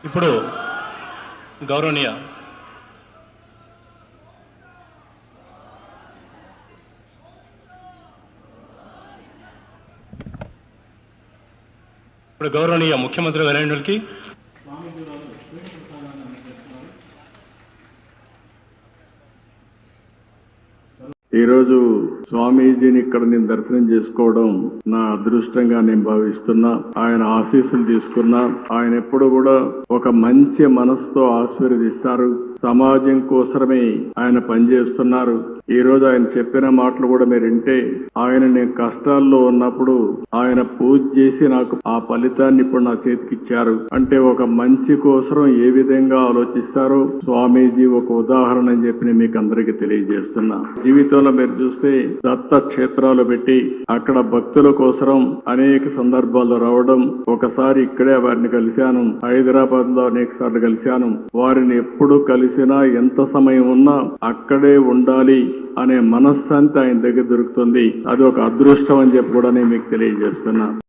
ఇప్పుడు గౌరవనీయ ముఖ్యమంత్రి వర్యునికి ఈరోజు స్వామీజీని ఇక్కడ నేను దర్శనం చేసుకోవడం నా అదృష్టంగా నేను భావిస్తున్నా. ఆయన ఆశీస్సులు తీసుకున్నా. ఆయన ఎప్పుడు కూడా ఒక మంచి మనసుతో ఆశీర్వదిస్తారు. సమాజం కోసమే ఆయన పనిచేస్తున్నారు. ఈ రోజు ఆయన చెప్పిన మాటలు కూడా మీరు వింటే, ఆయన నేను కష్టాల్లో ఉన్నప్పుడు ఆయన పూజ చేసి నాకు ఆ ఫలితాన్ని ఇప్పుడు నా చేతికి ఇచ్చారు అంటే ఒక మంచి కోసం ఏ విధంగా ఆలోచిస్తారో స్వామీజీ ఒక ఉదాహరణ అని చెప్పి నేను మీకు అందరికీ తెలియజేస్తున్నా. జీవితంలో మీరు చూస్తే దత్త క్షేత్రాలు పెట్టి అక్కడ భక్తుల కోసం అనేక సందర్భాల్లో రావడం, ఒకసారి ఇక్కడే వారిని కలిశాను, హైదరాబాద్ లో అనేక సార్లు కలిశాను. వారిని ఎప్పుడు కలిసినా ఎంత సమయం ఉన్నా అక్కడే ఉండాలి అనే మనశ్శాంతి ఆయన దగ్గర దొరుకుతుంది. అది ఒక అదృష్టం అని చెప్పి కూడా నేను మీకు తెలియజేస్తున్నా.